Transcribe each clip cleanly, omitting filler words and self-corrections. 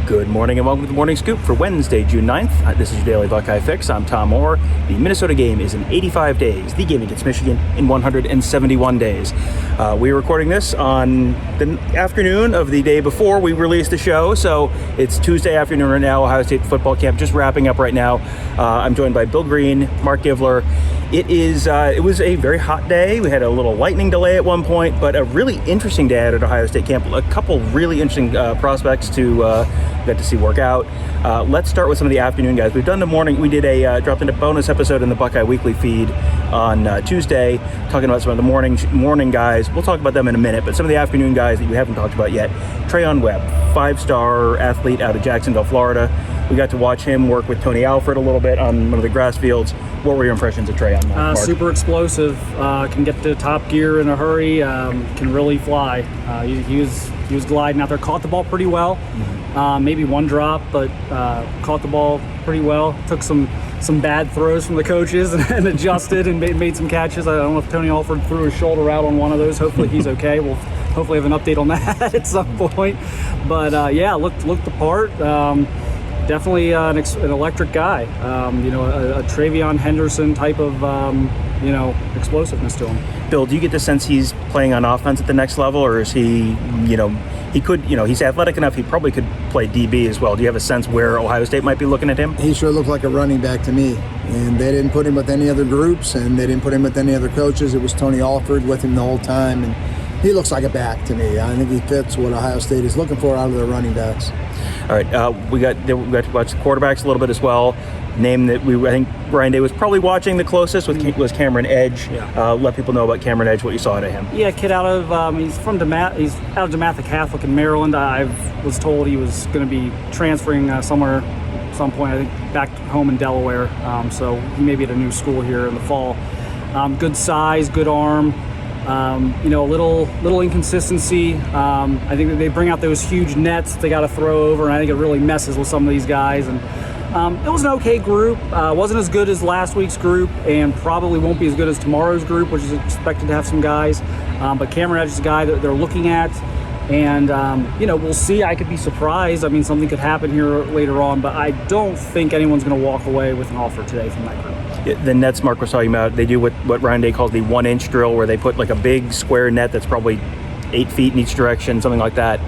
Good morning and welcome to the Morning Scoop for Wednesday, June 9th. This is your Daily Buckeye Fix. I'm Tom Orr. The Minnesota game is in 85 days. The game against Michigan in 171 days. We're recording this on the afternoon of the day before we released the show, so it's Tuesday afternoon right now. Ohio State football camp just wrapping up right now. I'm joined by Bill Greene, Marc Givler. It was a very hot day. We had a little lightning delay at one point, but a really interesting day at Ohio State camp. A couple really interesting prospects to get to see work out. Let's start with some of the afternoon guys. We've done the morning. We did dropped in a bonus episode in the Buckeye Weekly feed on Tuesday, talking about some of the morning guys. We'll talk about them in a minute, but some of the afternoon guys that we haven't talked about yet. Treyan Webb, 5-star athlete out of Jacksonville, Florida. We got to watch him work with Tony Alford a little bit on one of the grass fields. What were your impressions of Treyan, Marc? Super explosive, can get to top gear in a hurry, can really fly. He was gliding out there, caught the ball pretty well. Maybe one drop, but caught the ball pretty well. Took some bad throws from the coaches and adjusted and made some catches. I don't know if Tony Alford threw his shoulder out on one of those. Hopefully he's okay. We'll hopefully have an update on that at some point. But looked the part. Definitely an electric guy. A Travion Henderson type of explosiveness to him. Bill, do you get the sense he's playing on offense at the next level, or is he, he's athletic enough, he probably could play DB as well. Do you have a sense where Ohio State might be looking at him? He sure looked like a running back to me, and they didn't put him with any other groups, and they didn't put him with any other coaches. It was Tony Alford with him the whole time, and he looks like a back to me. I think he fits what Ohio State is looking for out of their running backs. All right, we got to watch the quarterbacks a little bit as well. Name that I think Brian Day was probably watching the closest was Cameron Edge. Yeah. Let people know about Cameron Edge, what you saw out of him. Yeah, kid out of he's out of DeMatha Catholic in Maryland. I was told he was going to be transferring somewhere at some point. I think back home in Delaware. So he may be at a new school here in the fall. Good size, good arm. A little inconsistency. I think that they bring out those huge nets they got to throw over, and I think it really messes with some of these guys. And it was an okay group. Wasn't as good as last week's group, and probably won't be as good as tomorrow's group, which is expected to have some guys. But Cameron Edge is a guy that they're looking at, and we'll see. I could be surprised. I mean, something could happen here later on, but I don't think anyone's going to walk away with an offer today from that group. The nets Marc was talking about, they do what Ryan Day calls the 1-inch drill, where they put like a big square net that's probably 8 feet in each direction, something like that.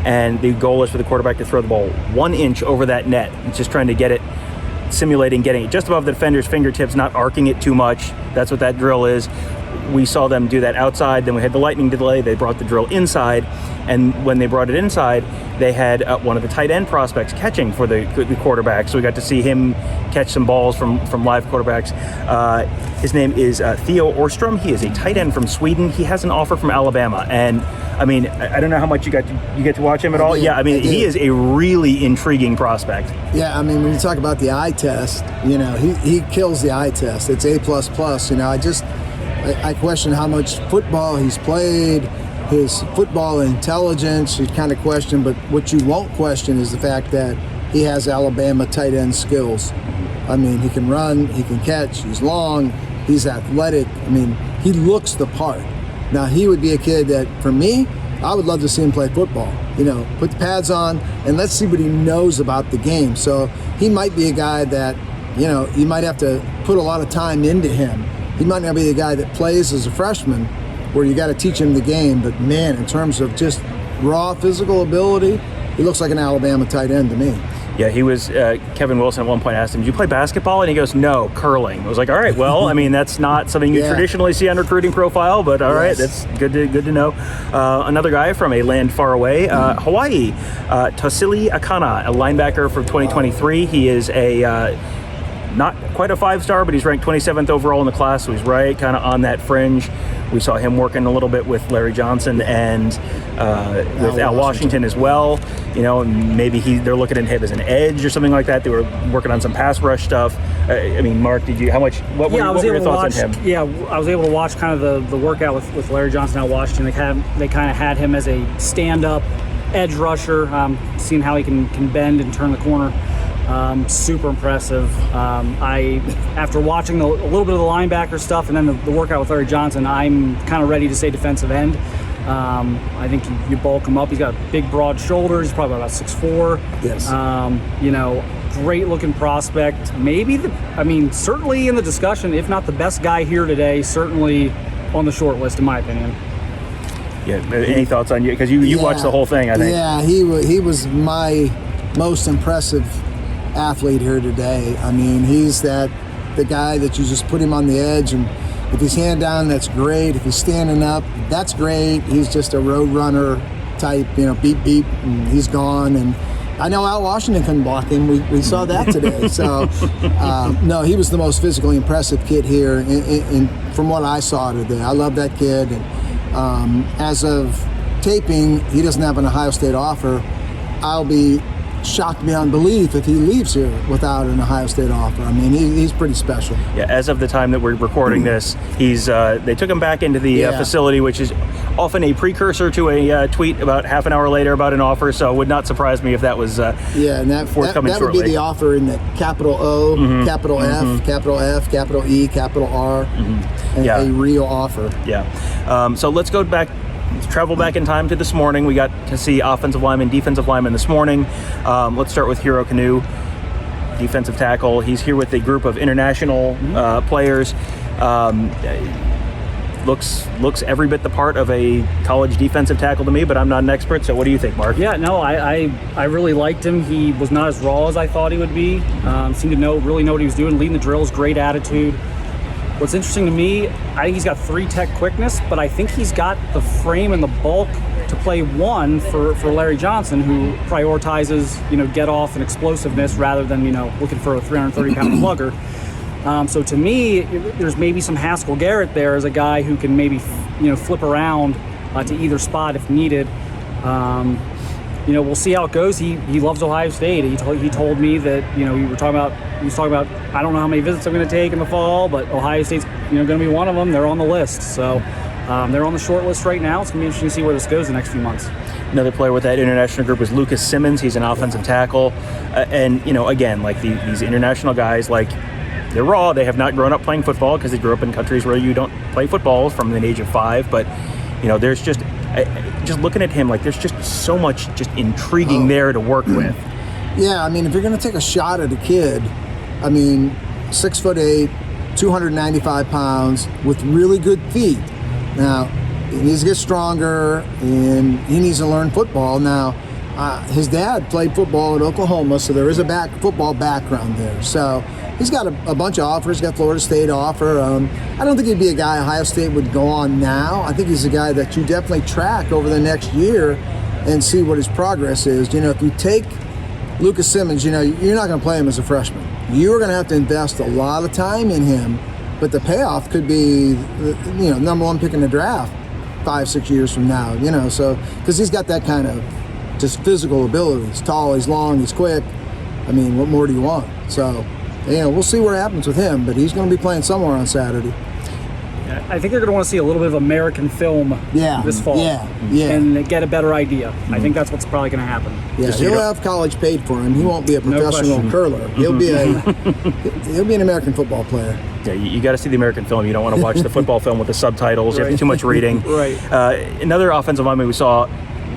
And the goal is for the quarterback to throw the ball 1 inch over that net. It's just trying to get it, simulating getting it just above the defender's fingertips, not arcing it too much. That's what that drill is. We saw them do that outside. Then we had the lightning delay. They brought the drill inside. And when they brought it inside, they had one of the tight end prospects catching for the quarterback. So we got to see him catch some balls from live quarterbacks. His name is Theo Orstrom. He is a tight end from Sweden. He has an offer from Alabama. And I mean, I don't know how much you get to watch him at all. Yeah, I mean, he is a really intriguing prospect. Yeah, I mean, when you talk about the eye test, he kills the eye test. It's A++. I question how much football he's played, his football intelligence, you kind of question, but what you won't question is the fact that he has Alabama tight end skills. I mean, he can run, he can catch, he's long, he's athletic. I mean, he looks the part. Now, he would be a kid that, for me, I would love to see him play football. Put the pads on and let's see what he knows about the game. So he might be a guy that, you might have to put a lot of time into him. He might not be the guy that plays as a freshman where you got to teach him the game, but man, in terms of just raw physical ability, he looks like an Alabama tight end to me. Yeah, he was, Kevin Wilson at one point asked him, "Do you play basketball?" And he goes, "No, curling." I was like, all right, well, I mean, that's not something you traditionally see on recruiting profile, but all right, that's good to know. Another guy from a land far away, Hawaii, Tosili Akana, a linebacker from 2023. He is not quite a 5-star, but he's ranked 27th overall in the class, so he's right kind of on that fringe. We saw him working a little bit with Larry Johnson and with Al Washington as well. Maybe they're looking at him as an edge or something like that. They were working on some pass rush stuff. I mean, Marc, what were your thoughts on him? Yeah, I was able to watch kind of the workout with Larry Johnson and Al Washington. They kind of had him as a stand-up edge rusher, seeing how he can bend and turn the corner. Super impressive. After watching a little bit of the linebacker stuff and then the workout with Larry Johnson, I'm kind of ready to say defensive end. I think you bulk him up. He's got big, broad shoulders. He's probably about 6'4". Yes. Great looking prospect. Certainly in the discussion, if not the best guy here today, certainly on the short list, in my opinion. Yeah. Any thoughts on you? Because you watched the whole thing, I think. Yeah, he was my most impressive athlete here today. I mean, he's the guy that you just put him on the edge, and if he's hand down, that's great. If he's standing up, that's great. He's just a road runner type, beep, beep, and he's gone. And I know Al Washington couldn't block him. We saw that today. So, no, he was the most physically impressive kid here from what I saw today. I love that kid. And as of taping, he doesn't have an Ohio State offer. I'll be shocked beyond belief if he leaves here without an Ohio State offer. I mean, he's pretty special. Yeah, as of the time that we're recording this, they took him back into the facility, which is often a precursor to a tweet about half an hour later about an offer, so it would not surprise me if that was and that forthcoming that shortly. Would be the offer in the capital O, capital F, capital F, capital E, capital R, and a real offer. Yeah. So let's travel back in time to this morning. We got to see offensive lineman, defensive lineman this morning. Let's start with Hero Canoe, defensive tackle. He's here with a group of international players. Looks every bit the part of a college defensive tackle to me, but I'm not an expert, so what do you think, Marc? Yeah, no, I really liked him. He was not as raw as I thought he would be. Seemed to really know what he was doing, leading the drills, great attitude. What's interesting to me, I think he's got 3-tech quickness, but I think he's got the frame and the bulk to play one for Larry Johnson, who prioritizes, get off and explosiveness rather than, looking for a 330-pound plugger. So to me, there's maybe some Haskell Garrett there as a guy who can maybe, flip around to either spot if needed. We'll see how it goes. He loves Ohio State. He told me that, he was talking about, I don't know how many visits I'm going to take in the fall, but Ohio State's, going to be one of them. They're on the list. So they're on the short list right now. It's going to be interesting to see where this goes the next few months. Another player with that international group was Lucas Simmons. He's an offensive tackle. And, again, like these international guys, like, they're raw. They have not grown up playing football because they grew up in countries where you don't play football from the age of 5. But, there's just looking at him, like, there's just so much just intriguing there to work with. Yeah, I mean, if you're going to take a shot at a kid, 6'8", 295 pounds with really good feet. Now, he needs to get stronger and he needs to learn football. Now, his dad played football at Oklahoma, so there is a football background there. So he's got a bunch of offers. He's got Florida State offer. I don't think he'd be a guy Ohio State would go on now. I think he's a guy that you definitely track over the next year and see what his progress is. If you take Lucas Simmons, you're not going to play him as a freshman. You're going to have to invest a lot of time in him, but the payoff could be, number 1 pick in the draft 5-6 years from now. So because he's got that kind of just physical ability. He's tall, he's long, he's quick. What more do you want? So, we'll see what happens with him, but he's going to be playing somewhere on Saturday. I think they're going to want to see a little bit of American film this fall and get a better idea. I think that's what's probably going to happen. Yeah, he'll have college paid for him. He won't be a professional curler. He'll be an American football player. Yeah, you got to see the American film. You don't want to watch the football film with the subtitles. You have too much reading. Right. Another offensive lineman we saw,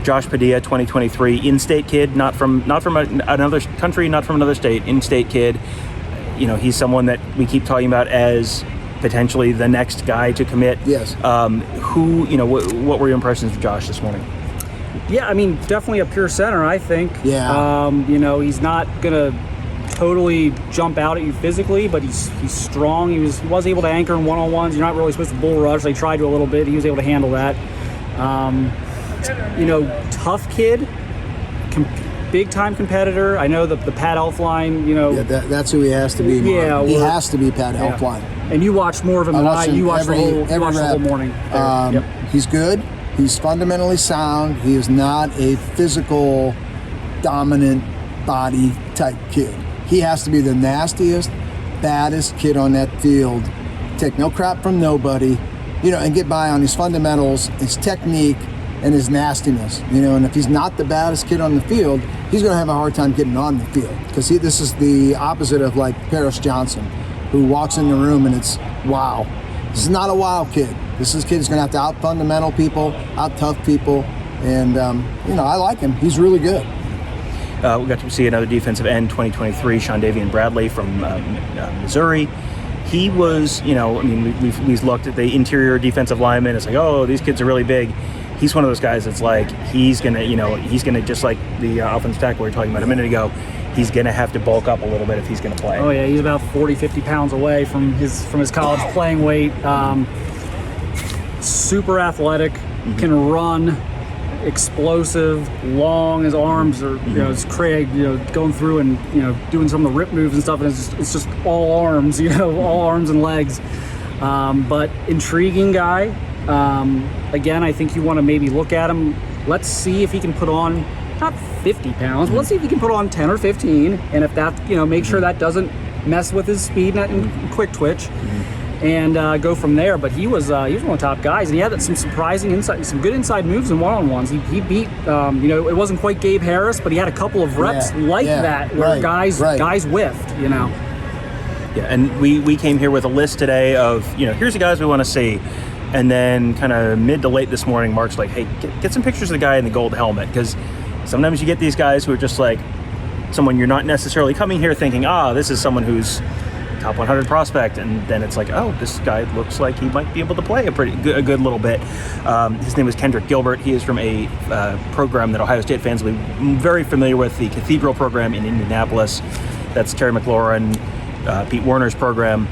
Josh Padilla, 2023, in-state kid, not from another country, not from another state, in-state kid. He's someone that we keep talking about as potentially the next guy to commit. Yes. What were your impressions of Josh this morning? Yeah, definitely a pure center, I think. Yeah. He's not going to totally jump out at you physically, but he's strong. He was able to anchor in one-on-ones. You're not really supposed to bull rush. They tried to a little bit. He was able to handle that. Tough kid, big-time competitor. I know the Pat Elflein, Yeah, that's who he has to be. Yeah, he has to be Pat Elflein. And you watched more of him than I. You watched the whole morning. He's good. He's fundamentally sound. He is not a physical, dominant body type kid. He has to be the nastiest, baddest kid on that field. Take no crap from nobody, and get by on his fundamentals, his technique, and his nastiness, and if he's not the baddest kid on the field, he's going to have a hard time getting on the field because this is the opposite of like Paris Johnson, who walks in the room and it's wow. This is not a wild kid. This is a kid who's going to have to out-fundamental people, out-tough people, and, I like him. He's really good. We got to see another defensive end, 2023, Shondavian Bradley from Missouri. He was, we've looked at the interior defensive linemen. It's like, oh, these kids are really big. He's one of those guys that's like, he's gonna just like the offensive tackle we were talking about a minute ago, he's gonna have to bulk up a little bit if he's gonna play. Oh yeah, he's about 40, 50 pounds away from his college playing weight. Super athletic, can run, explosive, long. His arms are, it's Craig, going through and doing some of the rip moves and stuff. And it's just all arms, all arms and legs. But intriguing guy. Again, I think you want to maybe look at him. Let's see if he can put on not 50 pounds, but let's see if he can put on 10 or 15. And if that, make sure that doesn't mess with his speed and quick twitch. And go from there. But he was one of the top guys, and he had some surprising inside, some good inside moves and one-on-ones. He beat, it wasn't quite Gabe Harris, but he had a couple of reps that where guys whiffed, Yeah, and we came here with a list today of, here's the guys we want to see. And then kind of mid to late this morning, Marc's like, hey, get some pictures of the guy in the gold helmet, because sometimes you get these guys who are just like someone you're not necessarily coming here thinking, this is someone who's top 100 prospect, and then it's like, oh, this guy looks like he might be able to play a good little bit. His name is Kendrick Gilbert. He is from a program that Ohio State fans will be very familiar with, the Cathedral program in Indianapolis. That's Terry McLaurin, Pete Werner's program.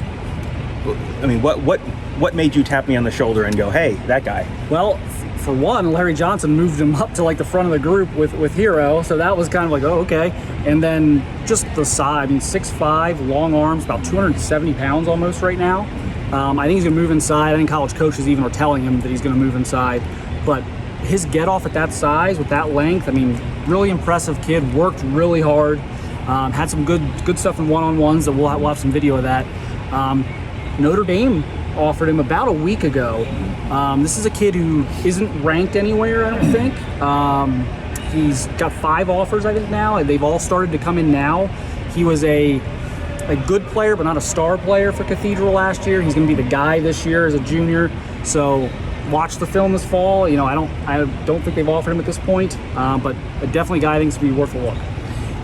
I mean, what made you tap me on the shoulder and go, hey, that guy? Well, for one, Larry Johnson moved him up to like the front of the group with Hero, so that was kind of like, oh, okay. And then just the size, 6'5", long arms, about 270 pounds almost right now. I think he's going to move inside. I think college coaches even are telling him that he's going to move inside. But his get off at that size with that length, really impressive kid, worked really hard, had some good stuff in one-on-ones that we'll have some video of that. Notre Dame offered him about a week ago. This is a kid who isn't ranked anywhere, I don't think. He's got 5 offers, I think, now. They've all started to come in now. He was a good player, but not a star player for Cathedral last year. He's going to be the guy this year as a junior. So watch the film this fall. I don't think they've offered him at this point, but definitely a guy I think is going to be worth a look.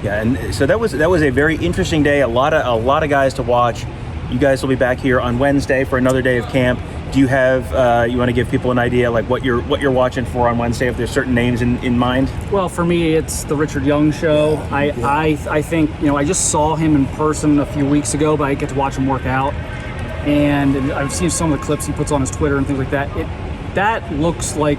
Yeah, and so that was a very interesting day. A lot of guys to watch. You guys will be back here on Wednesday for another day of camp. Do you have you want to give people an idea like what you're watching for on Wednesday, if there's certain names in mind? Well, for me, it's the Richard Young show. I think I just saw him in person a few weeks ago, but I get to watch him work out, and I've seen some of the clips he puts on his Twitter and things like that. That looks like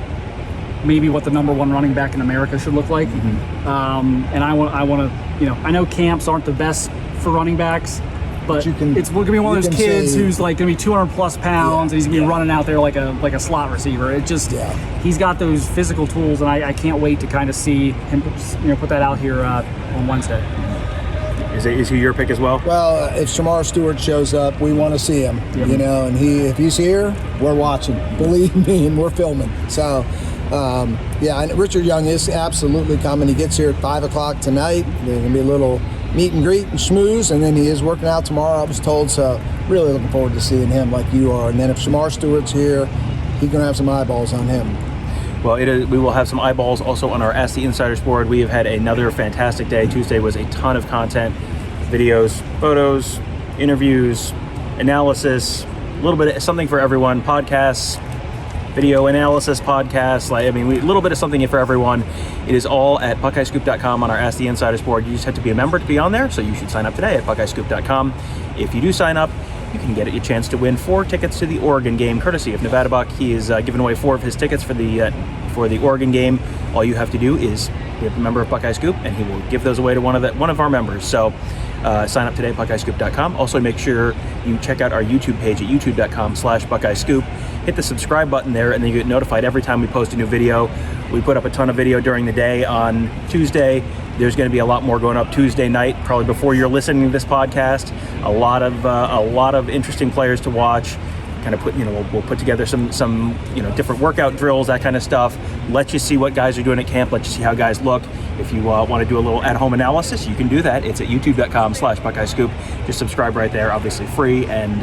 maybe what the number 1 running back in America should look like. And I want to I know camps aren't the best for running backs, but it's going to be one of those kids who's like going to be 200 plus pounds, and he's going to be running out there like a slot receiver. It just he's got those physical tools, and I can't wait to kind of see him put that out here on Wednesday. Is he your pick as well? Well, if Shamar Stewart shows up, we want to see him. And if he's here, we're watching. Believe me, and we're filming. So. And Richard Young is absolutely coming. He gets here at 5 o'clock tonight. There's going to be a little meet and greet and schmooze, and then he is working out tomorrow, I was told. So really looking forward to seeing him like you are. And then if Shamar Stewart's here, he's going to have some eyeballs on him. Well, we will have some eyeballs also on our Ask the Insiders board. We have had another fantastic day. Tuesday was a ton of content, videos, photos, interviews, analysis, a little bit of something for everyone, podcasts, video analysis podcasts, a little bit of something for everyone. It is all at BuckeyeScoop.com on our Ask the Insiders board. You just have to be a member to be on there, so you should sign up today at BuckeyeScoop.com. If you do sign up, you can get a chance to win 4 tickets to the Oregon game, courtesy of Nevada Buck. He is giving away 4 of his tickets for the Oregon game. All you have to do is be a member of Buckeye Scoop, and he will give those away to one of our members. So sign up today at BuckeyeScoop.com. Also, make sure you check out our YouTube page at youtube.com/BuckeyeScoop. Hit the subscribe button there, and then you get notified every time we post a new video. We put up a ton of video during the day on Tuesday. There's going to be a lot more going up Tuesday night, probably before you're listening to this podcast. A lot of interesting players to watch. kind of we'll put together some different workout drills, that kind of stuff. Let you see what guys are doing at camp. Let you see how guys look. If you want to do a little at-home analysis, you can do that. It's at youtube.com/Buckeye Scoop. Just subscribe right there, obviously free, and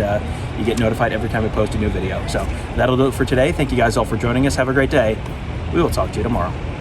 you get notified every time we post a new video. So that'll do it for today. Thank you guys all for joining us. Have a great day. We will talk to you tomorrow.